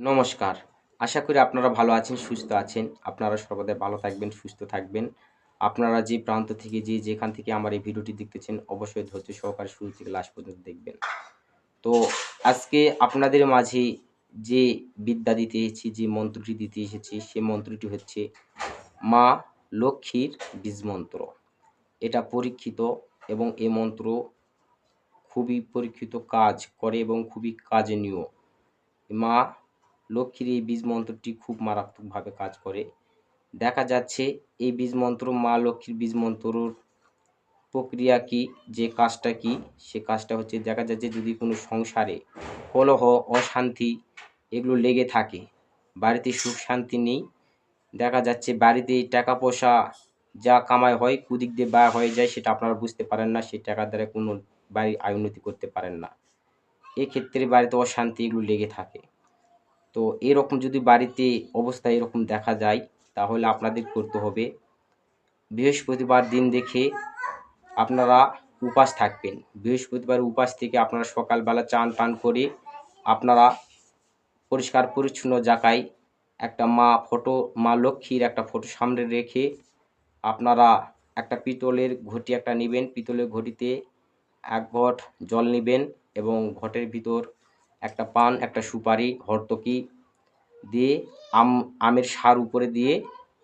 নমস্কার। আশা করি আপনারা ভালো আছেন, সুস্থ আছেন। আপনারা সর্বদাই ভালো থাকবেন, সুস্থ থাকবেন। আপনারা যে প্রান্ত থেকে যেখান থেকে আমার এই ভিডিওটি দেখতেছেন অবশ্যই ধৈর্য সহকারে শুরু থেকে লাস্ট পর্যন্ত দেখবেন। তো আজকে আপনাদের মাঝে যে বিদ্যা দিতে এসেছি, যে মন্ত্রটি দিতে এসেছি সে মন্ত্রটি হচ্ছে মা লক্ষ্মীর বীজমন্ত্র। এটা পরীক্ষিত এবং এ মন্ত্র খুবই পরীক্ষিত কাজ করে এবং খুবই কাজনীয়। মা লক্ষ্মীর এই বীজ মন্ত্রটি খুব মারাত্মকভাবে কাজ করে। দেখা যাচ্ছে এই বীজ মন্ত্র মা লক্ষ্মীর বীজ মন্ত্রর প্রক্রিয়া কি, যে কাজটা কি, সে কাজটা হচ্ছে দেখা যাচ্ছে যদি কোনো সংসারে কলহ, অশান্তি এগুলো লেগে থাকে, বাড়িতে সুখ শান্তি নেই, দেখা যাচ্ছে বাড়িতে টাকা পয়সা যা কামাই হয় কুদিক দিয়ে ব্যয় হয়ে যায় সেটা আপনারা বুঝতে পারেন না, সেই টাকার দ্বারা কোনো বাড়ির আয় উন্নতি করতে পারেন না। এক্ষেত্রে বাড়িতে অশান্তি এগুলো লেগে থাকে। তো এরকম যদি বাড়িতে অবস্থা এরকম দেখা যায় তাহলে আপনাদের করতে হবে বৃহস্পতিবার দিন দেখে আপনারা উপাস থাকবেন। বৃহস্পতিবার উপাস থেকে আপনারা সকালবেলা চান টান করে আপনারা পরিষ্কার পরিচ্ছন্ন জায়গায় একটা মা লক্ষ্মীর একটা ফটো সামনে রেখে আপনারা একটা পিতলের ঘটি একটা নেবেন। পিতলের ঘটিতে ১ ঘট জল নিবেন এবং ঘটের ভিতর একটা পান, একটা সুপারি, হর্তকি দিয়ে আমের স্বার উপরে দিয়ে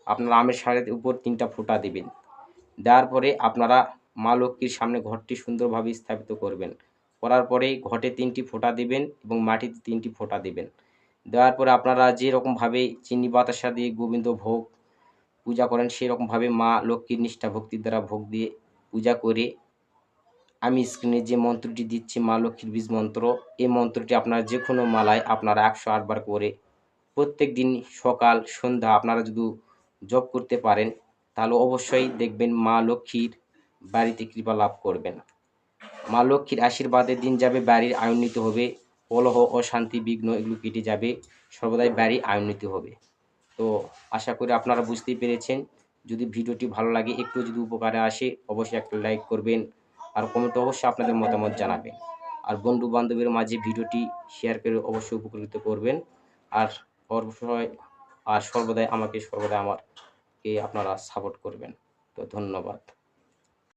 আপনারা আমের স্বারের উপর ৩ টা ফোঁটা দিবেন। দেওয়ার পরে আপনারা মা লক্ষ্মীর সামনে ঘটটি সুন্দরভাবে স্থাপিত করবেন। করার পরে ঘটে ৩ টি ফোঁটা দিবেন এবং মাটিতে ৩ টি ফোঁটা দিবেন। দেওয়ার পরে আপনারা যেরকমভাবে চিনি বাতাসা দিয়ে গোবিন্দ ভোগ পূজা করেন সেরকমভাবে মা লক্ষ্মীর নিষ্ঠা ভক্তির দ্বারা ভোগ দিয়ে পূজা করে আমি স্ক্রিনে যে মন্ত্রটি দিচ্ছি মা লক্ষ্মীর বীজ মন্ত্র, এই মন্ত্রটি আপনারা যেকোনো মালায় আপনারা ১০৮ বার করে প্রত্যেকদিন সকাল সন্ধ্যা আপনারা যদি জপ করতে পারেন তাহলে অবশ্যই দেখবেন মা লক্ষ্মীর বাড়িতে কৃপা লাভ করবেন। মা লক্ষ্মীর আশীর্বাদে দিন যাবে, বাড়ির আয় উন্নতি হবে, কলহ, অশান্তি, বিঘ্ন এগুলো কেটে যাবে, সর্বদাই বাড়ির আয় উন্নতি হবে। তো আশা করি আপনারা বুঝতেই পেরেছেন। যদি ভিডিওটি ভালো লাগে, একটু যদি উপকারে আসে অবশ্যই একটা লাইক করবেন আর কমেন্টে অবশ্যই আপনাদের মতামত জানাবেন। আর বন্ধু-বান্ধবের মাঝে ভিডিওটি শেয়ার করে অবশ্যই উপকৃত করবেন। আর অবশ্যই সর্বদাই আমাকে আপনারা সাপোর্ট করবেন। তো ধন্যবাদ।